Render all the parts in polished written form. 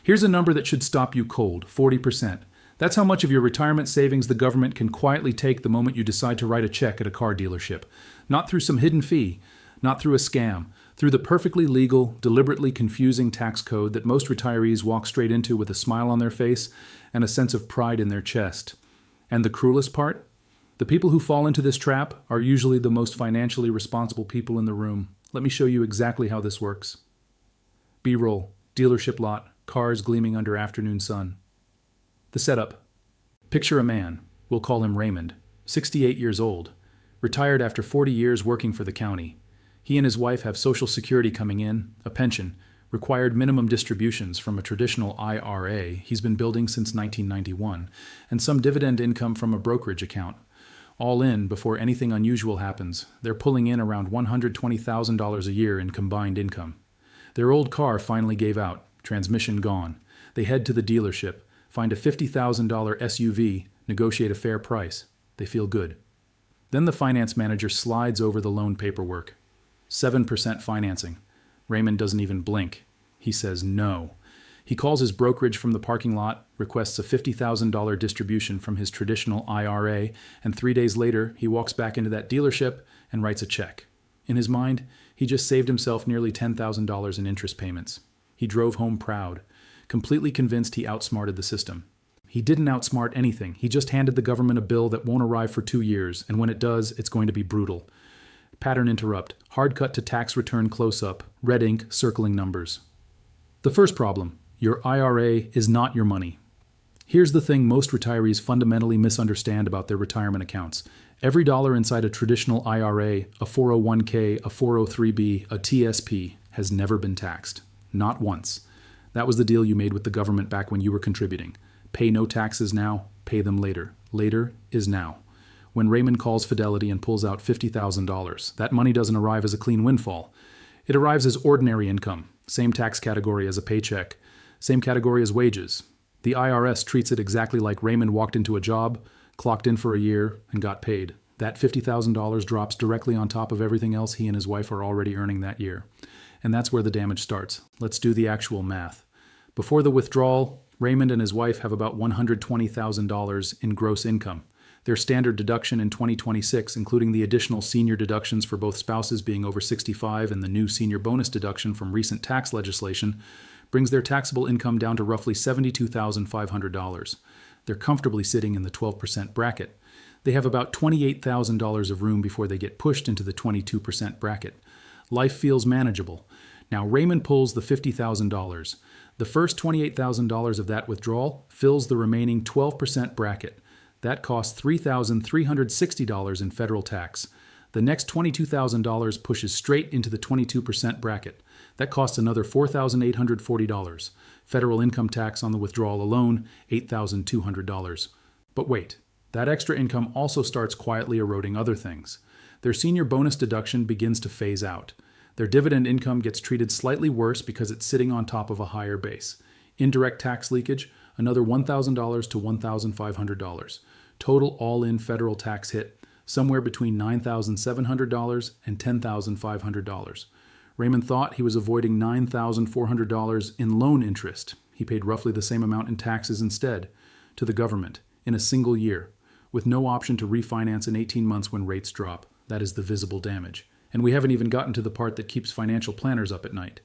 Here's a number that should stop you cold: 40%. That's how much of your retirement savings the government can quietly take the moment you decide to write a check at a car dealership. Not through some hidden fee, not through a scam, through the perfectly legal, deliberately confusing tax code that most retirees walk straight into with a smile on their face and a sense of pride in their chest. And the cruelest part? The people who fall into this trap are usually the most financially responsible people in the room. Let me show you exactly how this works. B-roll, dealership lot, cars gleaming under afternoon sun. The setup. Picture a man, we'll call him Raymond, 68 years old, retired after 40 years working for the county. He and his wife have Social Security coming in, a pension, required minimum distributions from a traditional IRA he's been building since 1991, and some dividend income from a brokerage account. All in, before anything unusual happens, they're pulling in around $120,000 a year in combined income. Their old car finally gave out, transmission gone. They head to the dealership, find a $50,000 SUV, negotiate a fair price. They feel good. Then the finance manager slides over the loan paperwork. 7% financing. Raymond doesn't even blink. He says no. He calls his brokerage from the parking lot, requests a $50,000 distribution from his traditional IRA, and 3 days later, he walks back into that dealership and writes a check. In his mind, he just saved himself nearly $10,000 in interest payments. He drove home proud, completely convinced he outsmarted the system. He didn't outsmart anything. He just handed the government a bill that won't arrive for 2 years, and when it does, it's going to be brutal. Pattern interrupt. Hard cut to tax return close-up. Red ink circling numbers. The first problem. Your IRA is not your money. Here's the thing most retirees fundamentally misunderstand about their retirement accounts. Every dollar inside a traditional IRA, a 401k, a 403b, a TSP, has never been taxed. Not once. That was the deal you made with the government back when you were contributing. Pay no taxes now, pay them later. Later is now. When Raymond calls Fidelity and pulls out $50,000, that money doesn't arrive as a clean windfall. It arrives as ordinary income, same tax category as a paycheck, same category as wages. The IRS treats it exactly like Raymond walked into a job, clocked in for a year, and got paid. That $50,000 drops directly on top of everything else he and his wife are already earning that year. And that's where the damage starts. Let's do the actual math. Before the withdrawal, Raymond and his wife have about $120,000 in gross income. Their standard deduction in 2026, including the additional senior deductions for both spouses being over 65 and the new senior bonus deduction from recent tax legislation, brings their taxable income down to roughly $72,500. They're comfortably sitting in the 12% bracket. They have about $28,000 of room before they get pushed into the 22% bracket. Life feels manageable. Now Raymond pulls the $50,000. The first $28,000 of that withdrawal fills the remaining 12% bracket. That costs $3,360 in federal tax. The next $22,000 pushes straight into the 22% bracket. That costs another $4,840. Federal income tax on the withdrawal alone, $8,200. But wait, that extra income also starts quietly eroding other things. Their senior bonus deduction begins to phase out. Their dividend income gets treated slightly worse because it's sitting on top of a higher base. Indirect tax leakage, another $1,000 to $1,500. Total all-in federal tax hit, somewhere between $9,700 and $10,500. Raymond thought he was avoiding $9,400 in loan interest. He paid roughly the same amount in taxes instead, to the government, in a single year, with no option to refinance in 18 months when rates drop. That is the visible damage. And we haven't even gotten to the part that keeps financial planners up at night.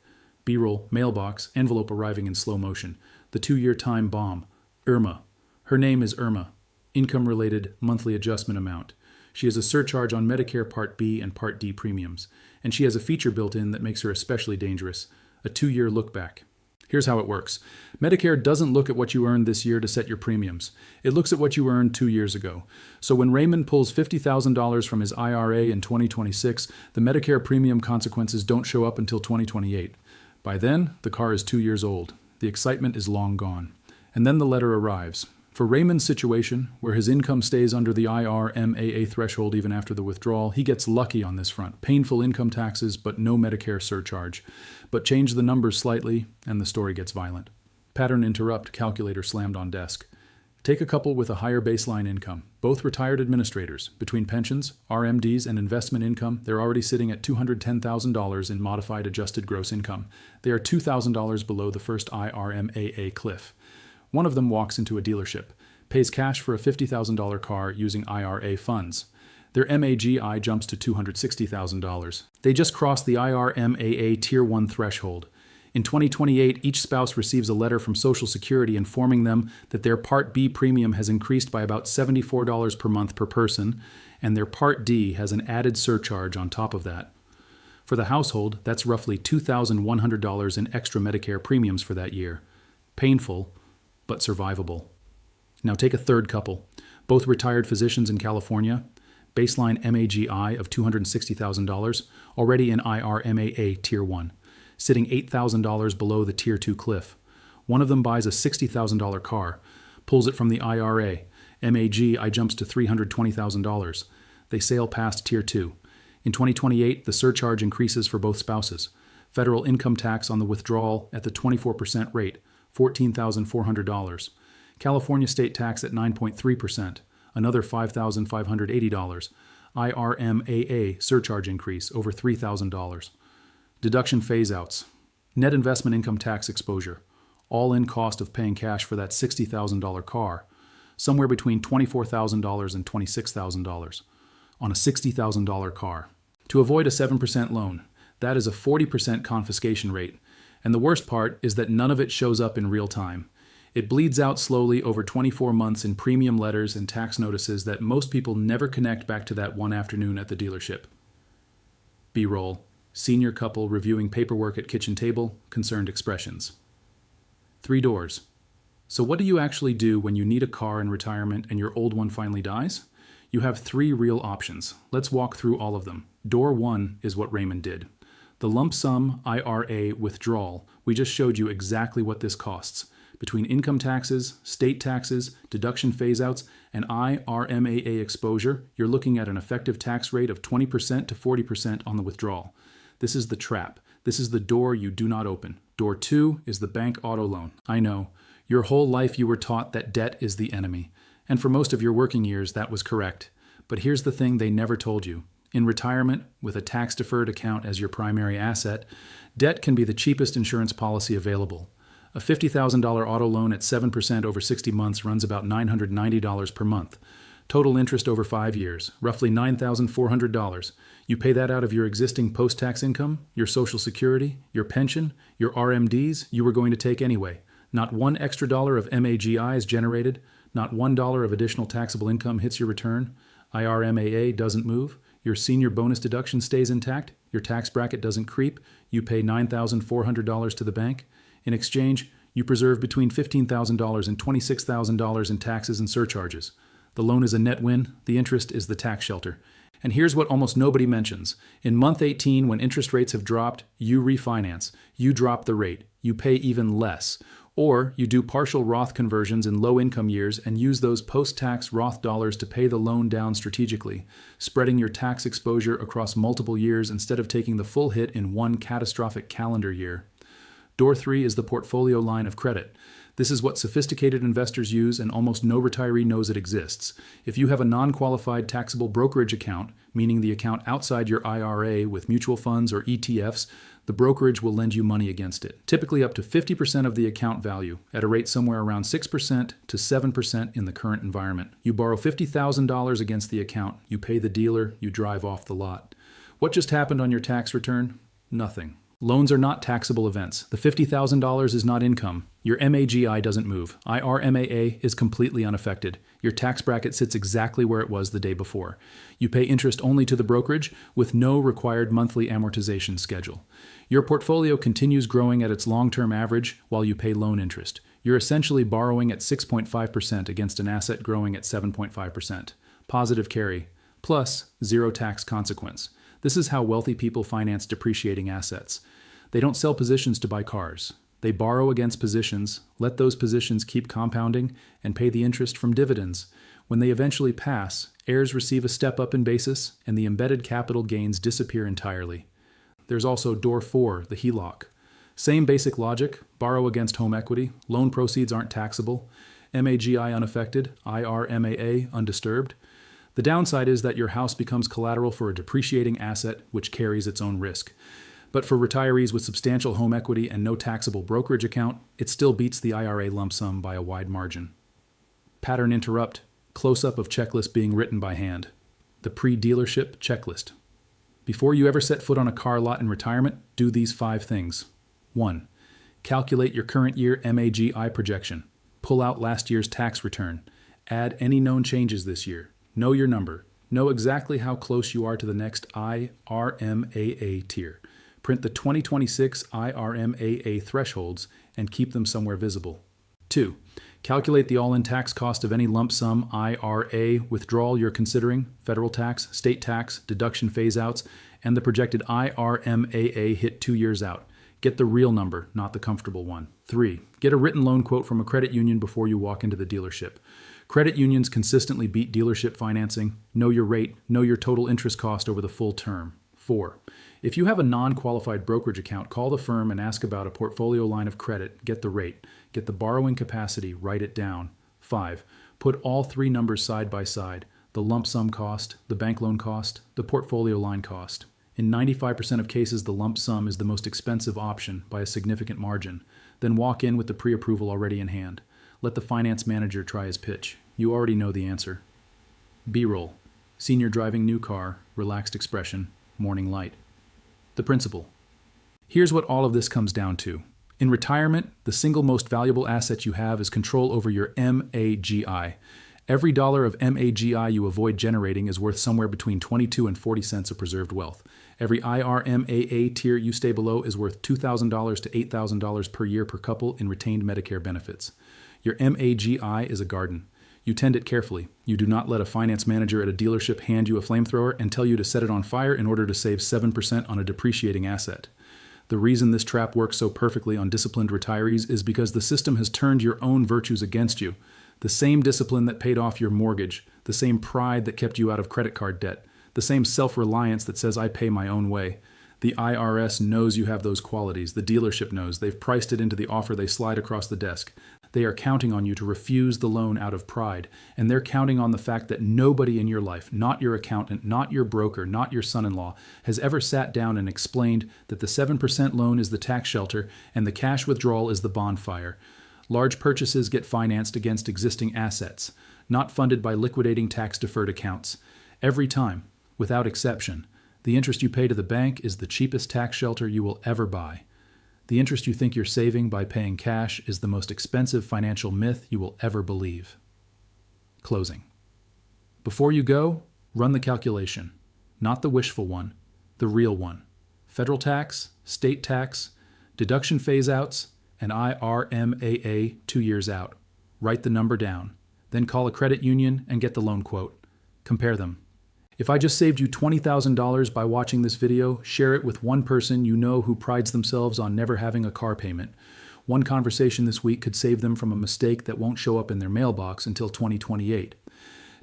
B-roll, mailbox, envelope arriving in slow motion. The 2-year time bomb. Irma. Her name is Irma. Income-related monthly adjustment amount. She has a surcharge on Medicare Part B and Part D premiums. And she has a feature built in that makes her especially dangerous. A 2-year look-back. Here's how it works. Medicare doesn't look at what you earned this year to set your premiums. It looks at what you earned 2 years ago. So when Raymond pulls $50,000 from his IRA in 2026, the Medicare premium consequences don't show up until 2028. By then, the car is 2 years old. The excitement is long gone. And then the letter arrives. For Raymond's situation, where his income stays under the IRMAA threshold even after the withdrawal, he gets lucky on this front. Painful income taxes, but no Medicare surcharge. But change the numbers slightly, and the story gets violent. Pattern interrupt, calculator slammed on desk. Take a couple with a higher baseline income, both retired administrators. Between pensions, RMDs, and investment income, they're already sitting at $210,000 in modified adjusted gross income. They are $2,000 below the first IRMAA cliff. One of them walks into a dealership, pays cash for a $50,000 car using IRA funds. Their MAGI jumps to $260,000. They just crossed the IRMAA Tier 1 threshold. In 2028, each spouse receives a letter from Social Security informing them that their Part B premium has increased by about $74 per month per person, and their Part D has an added surcharge on top of that. For the household, that's roughly $2,100 in extra Medicare premiums for that year. Painful, but survivable. Now take a third couple, both retired physicians in California, baseline MAGI of $260,000, already in IRMAA Tier 1. Sitting $8,000 below the Tier 2 cliff. One of them buys a $60,000 car, pulls it from the IRA. MAGI jumps to $320,000. They sail past Tier 2. In 2028, the surcharge increases for both spouses. Federal income tax on the withdrawal at the 24% rate, $14,400. California state tax at 9.3%, another $5,580. IRMAA surcharge increase, over $3,000. Deduction phase-outs. Net investment income tax exposure. All-in cost of paying cash for that $60,000 car. Somewhere between $24,000 and $26,000 on a $60,000 car. To avoid a 7% loan, that is a 40% confiscation rate. And the worst part is that none of it shows up in real time. It bleeds out slowly over 24 months in premium letters and tax notices that most people never connect back to that one afternoon at the dealership. B-roll. Senior couple reviewing paperwork at kitchen table, concerned expressions. 3 doors. So what do you actually do when you need a car in retirement and your old one finally dies? You have 3 real options. Let's walk through all of them. Door 1 is what Raymond did. The lump sum IRA withdrawal. We just showed you exactly what this costs. Between income taxes, state taxes, deduction phase-outs, and IRMAA exposure, you're looking at an effective tax rate of 20% to 40% on the withdrawal. This is the trap. This is the door you do not open. Door 2 is the bank auto loan. I know. Your whole life you were taught that debt is the enemy. And for most of your working years, that was correct. But here's the thing they never told you. In retirement, with a tax-deferred account as your primary asset, debt can be the cheapest insurance policy available. A $50,000 auto loan at 7% over 60 months runs about $990 per month. Total interest over 5 years, roughly $9,400. You pay that out of your existing post-tax income, your Social Security, your pension, your RMDs you were going to take anyway. Not one extra dollar of MAGI is generated. Not $1 of additional taxable income hits your return. IRMAA doesn't move. Your senior bonus deduction stays intact. Your tax bracket doesn't creep. You pay $9,400 to the bank. In exchange, you preserve between $15,000 and $26,000 in taxes and surcharges. The loan is a net win. The interest is the tax shelter. And here's what almost nobody mentions. In month 18, when interest rates have dropped, you refinance. You drop the rate. You pay even less. Or you do partial Roth conversions in low-income years and use those post-tax Roth dollars to pay the loan down strategically, spreading your tax exposure across multiple years instead of taking the full hit in one catastrophic calendar year. Door 3 is the portfolio line of credit. This is what sophisticated investors use and almost no retiree knows it exists. If you have a non-qualified taxable brokerage account, meaning the account outside your IRA with mutual funds or ETFs, the brokerage will lend you money against it, typically up to 50% of the account value, at a rate somewhere around 6% to 7% in the current environment. You borrow $50,000 against the account, you pay the dealer, you drive off the lot. What just happened on your tax return? Nothing. Loans are not taxable events. The $50,000 is not income. Your MAGI doesn't move. IRMAA is completely unaffected. Your tax bracket sits exactly where it was the day before. You pay interest only to the brokerage with no required monthly amortization schedule. Your portfolio continues growing at its long-term average while you pay loan interest. You're essentially borrowing at 6.5% against an asset growing at 7.5%. Positive carry, plus zero tax consequence. This is how wealthy people finance depreciating assets. They don't sell positions to buy cars. They borrow against positions, let those positions keep compounding, and pay the interest from dividends. When they eventually pass, heirs receive a step up in basis, and the embedded capital gains disappear entirely. There's also Door 4, the HELOC. Same basic logic, borrow against home equity, loan proceeds aren't taxable. MAGI unaffected, IRMAA undisturbed. The downside is that your house becomes collateral for a depreciating asset which carries its own risk. But for retirees with substantial home equity and no taxable brokerage account, it still beats the IRA lump sum by a wide margin. Pattern interrupt, close-up of checklist being written by hand. The pre-dealership checklist. Before you ever set foot on a car lot in retirement, do these 5 things. 1. Calculate your current year MAGI projection. Pull out last year's tax return. Add any known changes this year. Know your number. Know exactly how close you are to the next IRMAA tier. Print the 2026 IRMAA thresholds and keep them somewhere visible. 2. Calculate the all-in tax cost of any lump sum IRA withdrawal you're considering, federal tax, state tax, deduction phase-outs, and the projected IRMAA hit 2 years out. Get the real number, not the comfortable one. 3. Get a written loan quote from a credit union before you walk into the dealership. Credit unions consistently beat dealership financing. Know your rate, know your total interest cost over the full term. 4. If you have a non-qualified brokerage account, call the firm and ask about a portfolio line of credit. Get the rate. Get the borrowing capacity. Write it down. 5. Put all 3 numbers side by side. The lump sum cost, the bank loan cost, the portfolio line cost. In 95% of cases, the lump sum is the most expensive option by a significant margin. Then walk in with the pre-approval already in hand. Let the finance manager try his pitch. You already know the answer. B-roll. Senior driving new car, relaxed expression, morning light. The principle. Here's what all of this comes down to. In retirement, the single most valuable asset you have is control over your MAGI. Every dollar of MAGI you avoid generating is worth somewhere between 22 and 40 cents of preserved wealth. Every IRMAA tier you stay below is worth $2,000 to $8,000 per year per couple in retained Medicare benefits. Your MAGI is a garden. You tend it carefully. You do not let a finance manager at a dealership hand you a flamethrower and tell you to set it on fire in order to save 7% on a depreciating asset. The reason this trap works so perfectly on disciplined retirees is because the system has turned your own virtues against you. The same discipline that paid off your mortgage, the same pride that kept you out of credit card debt, the same self-reliance that says I pay my own way. The IRS knows you have those qualities. The dealership knows. They've priced it into the offer they slide across the desk. They are counting on you to refuse the loan out of pride, and they're counting on the fact that nobody in your life, not your accountant, not your broker, not your son-in-law, has ever sat down and explained that the 7% loan is the tax shelter and the cash withdrawal is the bonfire. Large purchases get financed against existing assets, not funded by liquidating tax-deferred accounts. Every time, without exception, the interest you pay to the bank is the cheapest tax shelter you will ever buy. The interest you think you're saving by paying cash is the most expensive financial myth you will ever believe. Closing. Before you go, run the calculation. Not the wishful one, the real one. Federal tax, state tax, deduction phase-outs, and IRMAA 2 years out. Write the number down. Then call a credit union and get the loan quote. Compare them. If I just saved you $20,000 by watching this video, share it with one person you know who prides themselves on never having a car payment. One conversation this week could save them from a mistake that won't show up in their mailbox until 2028.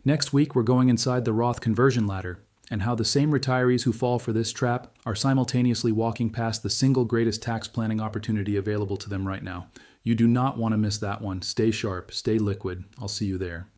Next week, we're going inside the Roth conversion ladder and how the same retirees who fall for this trap are simultaneously walking past the single greatest tax planning opportunity available to them right now. You do not want to miss that one. Stay sharp, stay liquid. I'll see you there.